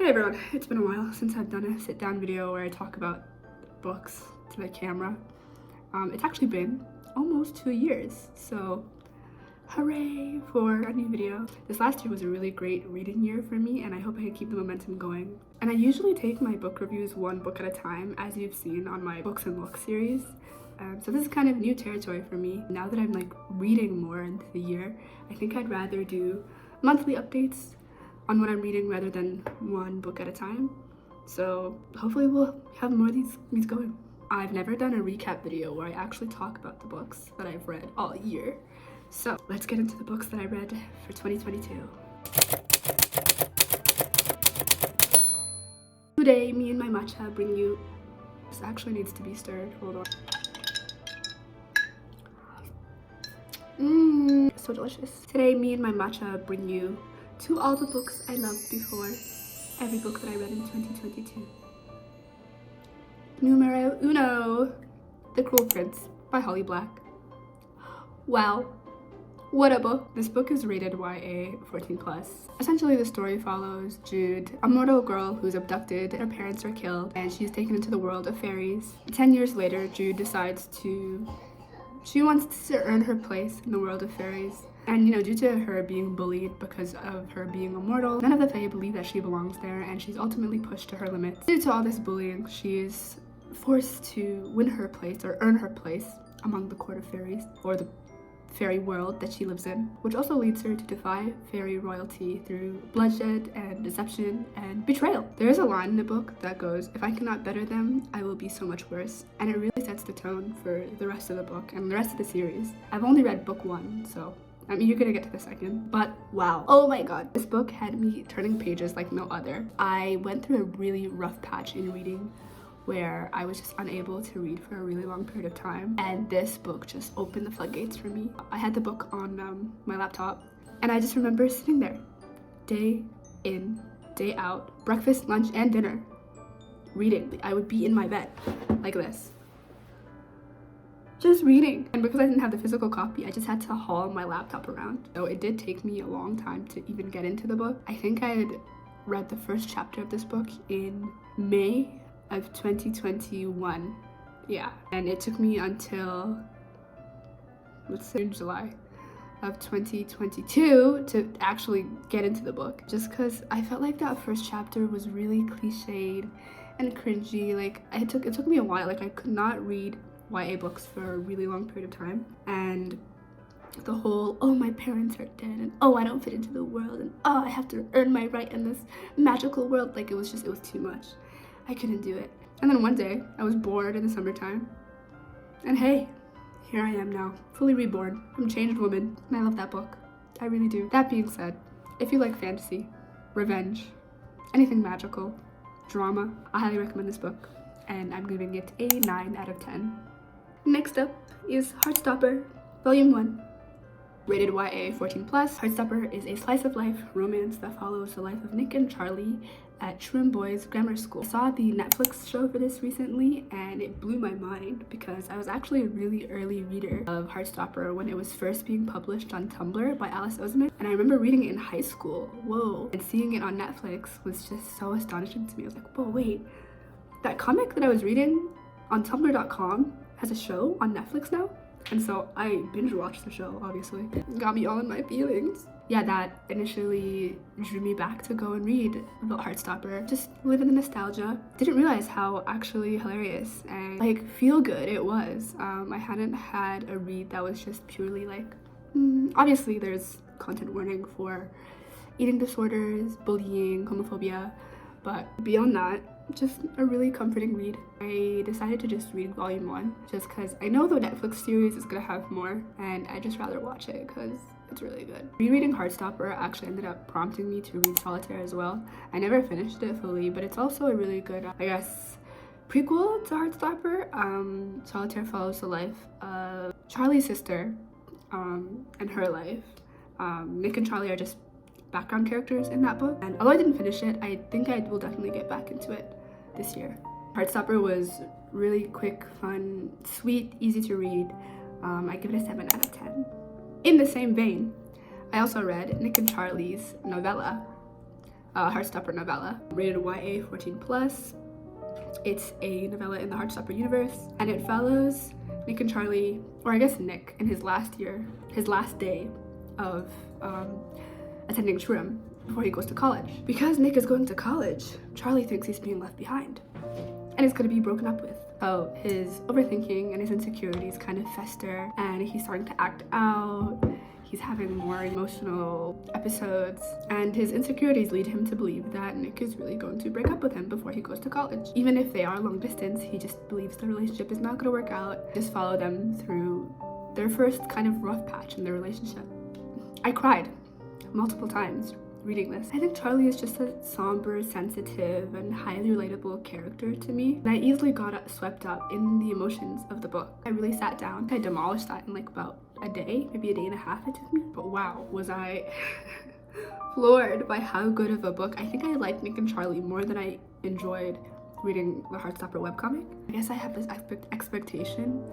Hey everyone, it's been a while since I've done a sit-down video where I talk about books to the camera. It's actually been almost 2 years, so hooray for a new video. This last year was a really great reading year for me, and I hope I can keep the momentum going. And I usually take my book reviews one book at a time, as you've seen on my Books and Looks series. So this is kind of new territory for me. Now that I'm like reading more into the year, I think I'd rather do monthly updates on what I'm reading rather than one book at a time. So hopefully we'll have more of these going. I've never done a recap video where I actually talk about the books that I've read all year. So let's get into the books that I read for 2022. Today, me and my matcha bring you... This actually needs to be stirred, hold on. So delicious. Today, me and my matcha bring you To All the Books I Loved Before, every book that I read in 2022. Numero uno, The Cruel Prince by Holly Black. Wow, what a book. This book is rated YA 14+. Essentially, the story follows Jude, a mortal girl who's abducted, her parents are killed, and she's taken into the world of fairies. 10 years later, Jude decides she wants to earn her place in the world of fairies. And due to her being bullied because of her being immortal, none of the Fae believe that she belongs there, and she's ultimately pushed to her limits. Due to all this bullying, she's forced to win her place or earn her place among the court of fairies, or the fairy world that she lives in, which also leads her to defy fairy royalty through bloodshed and deception and betrayal. There is a line in the book that goes, "If I cannot better them, I will be so much worse," and it really sets the tone for the rest of the book and the rest of the series. I've only read book 1, so I'm eager to get to the second, but wow. Oh my god, this book had me turning pages like no other. I went through a really rough patch in reading where I was just unable to read for a really long period of time, and this book just opened the floodgates for me. I had the book on my laptop, and I just remember sitting there day in, day out, breakfast, lunch, and dinner, reading. I would be in my bed like this, just reading. And because I didn't have the physical copy, I just had to haul my laptop around. So it did take me a long time to even get into the book. I think I had read the first chapter of this book in May of 2021. Yeah, and it took me until, let's say, July of 2022 to actually get into the book, just because I felt like that first chapter was really cliched and cringy. Like it took me a while. Like I could not read YA books for a really long period of time, and the whole, oh, my parents are dead, and oh, I don't fit into the world, and oh, I have to earn my right in this magical world, like it was too much. I couldn't do it. And then one day I was bored in the summertime, and hey, here I am now, fully reborn. I'm a changed woman, and I love that book. I really do. That being said, if you like fantasy, revenge, anything magical, drama, I highly recommend this book, and I'm giving it a 9 out of 10. Next up is Heartstopper, Volume 1. Rated YA 14+, Heartstopper is a slice of life romance that follows the life of Nick and Charlie at Shroom Boys Grammar School. I saw the Netflix show for this recently, and it blew my mind because I was actually a really early reader of Heartstopper when it was first being published on Tumblr by Alice Oseman, and I remember reading it in high school. Whoa. And seeing it on Netflix was just so astonishing to me. I was like, whoa, wait, that comic that I was reading on tumblr.com has a show on Netflix now? And so I binge watched the show, obviously. It got me all in my feelings. Yeah, that initially drew me back to go and read about Heartstopper. Just live in the nostalgia. Didn't realize how actually hilarious and like feel good it was. I hadn't had a read that was just purely like, obviously there's content warning for eating disorders, bullying, homophobia, but beyond that, just a really comforting read. I decided to just read Volume 1 just because I know the Netflix series is gonna have more, and I'd just rather watch it because it's really good. Rereading Heartstopper actually ended up prompting me to read Solitaire as well. I never finished it fully, but it's also a really good, I guess, prequel to Heartstopper. Solitaire follows the life of Charlie's sister and her life. Nick and Charlie are just background characters in that book, and although I didn't finish it, I think I will definitely get back into it this year. Heartstopper was really quick, fun, sweet, easy to read. I give it a 7 out of 10. In the same vein, I also read Nick and Charlie's novella, heartstopper novella, rated YA 14+. It's a novella in the Heartstopper universe, and it follows Nick and Charlie, or I guess Nick, in his last day of attending grwm before he goes to college. Because Nick is going to college, Charlie thinks he's being left behind and is going to be broken up with. So his overthinking and his insecurities kind of fester, and he's starting to act out. He's having more emotional episodes, and his insecurities lead him to believe that Nick is really going to break up with him before he goes to college. Even if they are long distance, he just believes the relationship is not going to work out. Just follow them through their first kind of rough patch in their relationship. I cried multiple times reading this. I think Charlie is just a somber, sensitive, and highly relatable character to me. And I easily got swept up in the emotions of the book. I really sat down. I demolished that in like about a day, maybe a day and a half it took me. But wow, was I floored by how good of a book. I think I liked Nick and Charlie more than I enjoyed reading the Heartstopper webcomic. I guess I have this expectation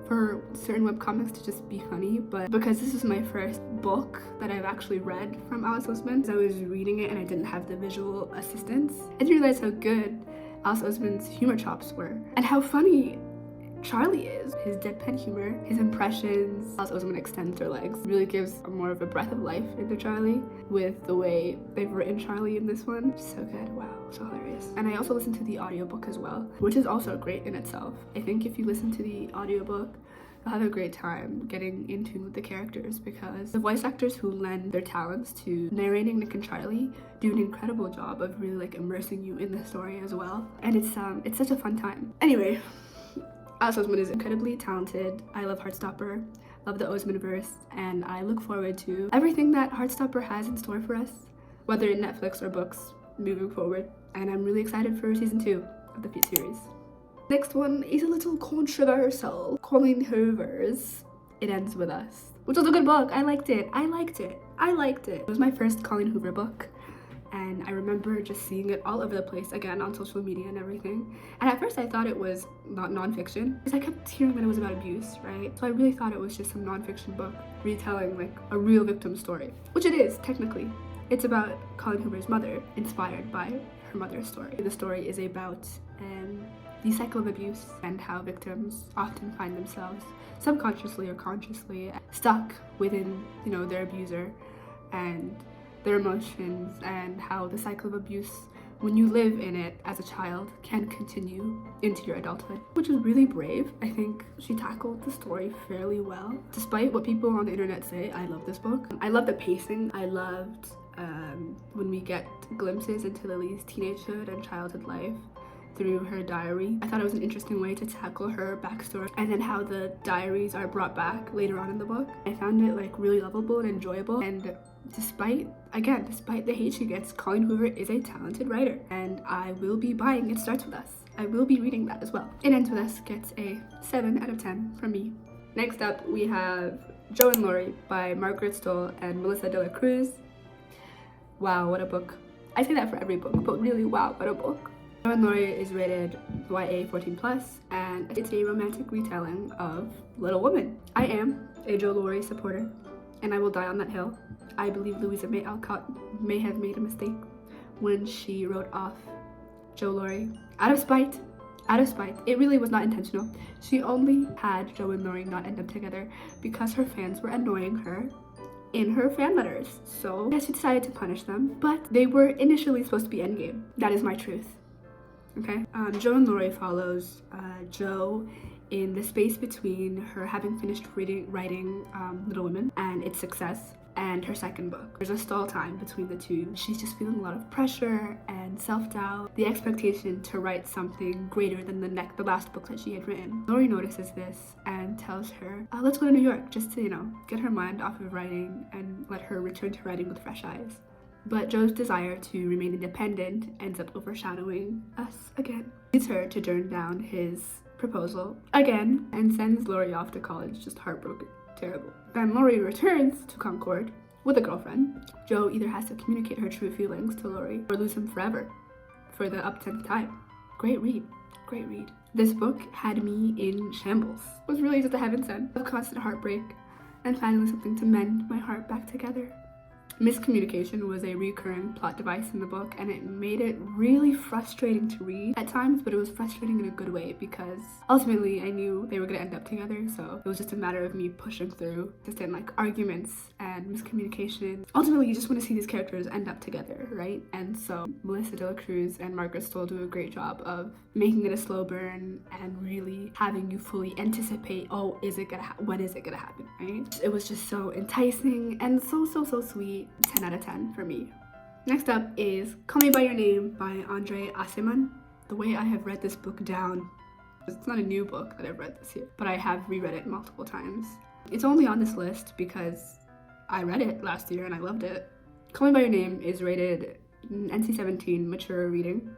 for certain webcomics to just be funny, but because this is my first book that I've actually read from Alice Oseman, I was reading it and I didn't have the visual assistance. I didn't realize how good Alice Oseman's humor chops were and how funny Charlie is. His deadpan humor, his impressions. Alice Oseman extends her legs, really gives more of a breath of life into Charlie with the way they've written Charlie in this one. So good, wow, so hilarious. And I also listened to the audiobook as well, which is also great in itself. I think if you listen to the audiobook, you'll have a great time getting into the characters, because the voice actors who lend their talents to narrating Nick and Charlie do an incredible job of really like immersing you in the story as well. And it's such a fun time. Anyway, Alice Oseman is incredibly talented. I love Heartstopper, love the Osemanverse, and I look forward to everything that Heartstopper has in store for us, whether in Netflix or books, moving forward. And I'm really excited for season 2 of the series. Next one is a little controversial. Colleen Hoover's It Ends With Us, which was a good book. I liked it. It was my first Colleen Hoover book, and I remember just seeing it all over the place, again on social media and everything. And at first I thought it was not nonfiction, because I kept hearing that it was about abuse, right? So I really thought it was just some nonfiction book retelling like a real victim story, which it is technically. It's about Colleen Hoover's mother, inspired by her mother's story. The story is about the cycle of abuse and how victims often find themselves subconsciously or consciously stuck within, their abuser and their emotions, and how the cycle of abuse, when you live in it as a child, can continue into your adulthood, which is really brave. I think she tackled the story fairly well. Despite what people on the internet say, I love this book. I love the pacing. I loved when we get glimpses into Lily's teenagehood and childhood life through her diary. I thought it was an interesting way to tackle her backstory, and then how the diaries are brought back later on in the book. I found it like really lovable and enjoyable, and despite the hate she gets, Colleen Hoover is a talented writer, and I will be buying It Starts With Us. I will be reading that as well. It Ends With Us gets a 7 out of 10 from me. Next up, we have Joe and Laurie by Margaret Stoll and Melissa De La Cruz. Wow, what a book. I say that for every book, but really, wow, what a book. Joe and Laurie is rated YA 14+, and it's a romantic retelling of Little Women. I am a Joe Laurie supporter, and I will die on that hill. I believe Louisa May Alcott may have made a mistake when she wrote off Joe Laurie out of spite. It really was not intentional. She only had Joe and Laurie not end up together because her fans were annoying her in her fan letters. So she decided to punish them, but they were initially supposed to be endgame. That is my truth. Okay. Joe and Laurie follows Joe in the space between her having finished writing Little Women and its success, and her second book. There's a stall time between the two. She's just feeling a lot of pressure and self-doubt, the expectation to write something greater than the last book that she had written. Laurie notices this and tells her, let's go to New York, just to, get her mind off of writing and let her return to writing with fresh eyes. But Joe's desire to remain independent ends up overshadowing us again. Leads her to turn down his proposal again and sends Laurie off to college, just heartbroken. Terrible. Then Laurie returns to Concord with a girlfriend. Joe either has to communicate her true feelings to Laurie or lose him forever for the up-10th time. Great read. This book had me in shambles. It was really just a heaven sent of constant heartbreak and finally something to mend my heart back together. Miscommunication was a recurring plot device in the book, and it made it really frustrating to read at times, but it was frustrating in a good way because ultimately I knew they were going to end up together, so it was just a matter of me pushing through just in like arguments and miscommunication. Ultimately, you just want to see these characters end up together, right? And so Melissa de la Cruz and Margaret Stoll do a great job of making it a slow burn and really having you fully anticipate, oh, when is it gonna happen, right? It was just so enticing and so sweet. 10 out of 10 for me. Next up is Call Me By Your Name by Andre Aciman. The way I have read this book down, it's not a new book that I've read this year, but I have reread it multiple times. It's only on this list because I read it last year and I loved it. Call Me By Your Name is rated NC-17 mature reading.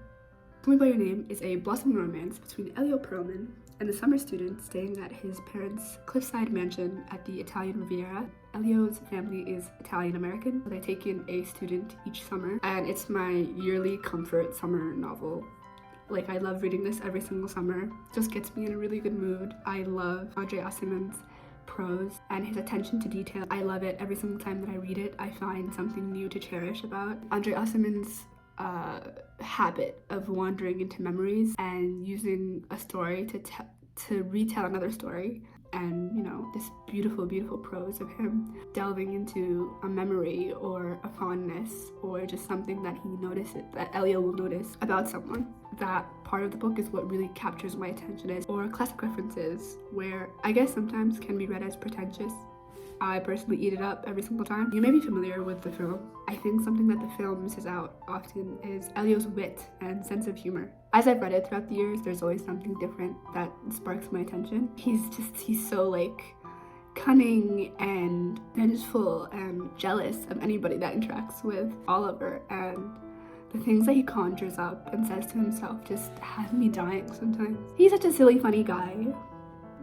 Call Me By Your Name is a blossoming romance between Elio Perlman and the summer student staying at his parents' cliffside mansion at the Italian Riviera. Elio's family is Italian-American, so they take in a student each summer, and it's my yearly comfort summer novel. Like, I love reading this every single summer. It just gets me in a really good mood. I love Andre Aciman's prose and his attention to detail. I love it. Every single time that I read it, I find something new to cherish about Andre Aciman's habit of wandering into memories and using a story to retell another story, and you know, this beautiful prose of him delving into a memory or a fondness or just something that he notices, that Elio will notice about someone. That part of the book is what really captures my attention, or classic references where I guess sometimes can be read as pretentious. I personally eat it up every single time. You may be familiar with the film. I think something that the film misses out often is Elio's wit and sense of humor. As I've read it throughout the years, there's always something different that sparks my attention. He's so like cunning and vengeful and jealous of anybody that interacts with Oliver, and the things that he conjures up and says to himself just have me dying sometimes. He's such a silly, funny guy.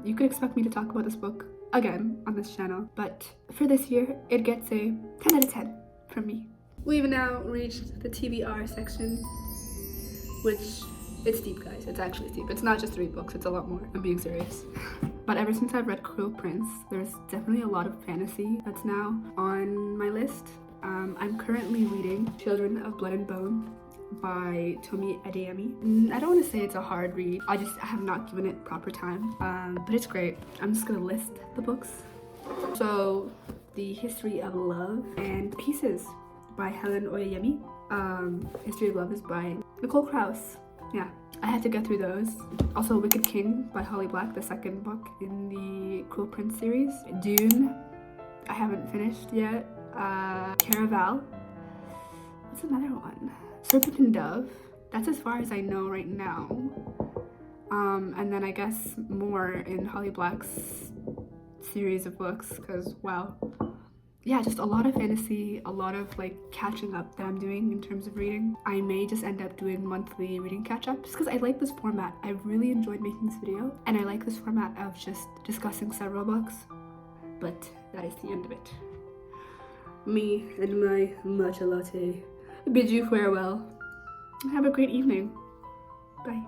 You could expect me to talk about this book again on this channel, but for this year, it gets a 10 out of 10 from me. We've now reached the TBR section, which it's deep, guys. It's actually deep. It's not just 3 books, it's a lot more. I'm being serious. But ever since I've read Cruel Prince, there's definitely a lot of fantasy that's now on my list. I'm currently reading Children of Blood and Bone by Tomi Adeyemi. I don't want to say it's a hard read. I have not given it proper time, but it's great. I'm just gonna list the books. So, The History of Love and Pieces by Helen Oyeyemi. History of Love is by Nicole Krauss. Yeah, I had to get through those. Also, Wicked King by Holly Black, the second book in the Cruel Prince series. Dune, I haven't finished yet. Caraval. What's another one? Serpent and Dove. That's as far as I know right now. And then I guess more in Holly Black's series of books, because wow. Yeah, just a lot of fantasy, a lot of like catching up that I'm doing in terms of reading. I may just end up doing monthly reading catch-ups because I like this format. I really enjoyed making this video, and I like this format of just discussing several books. But that is the end of it. Me and my matcha latte bid you farewell. Have a great evening. Bye.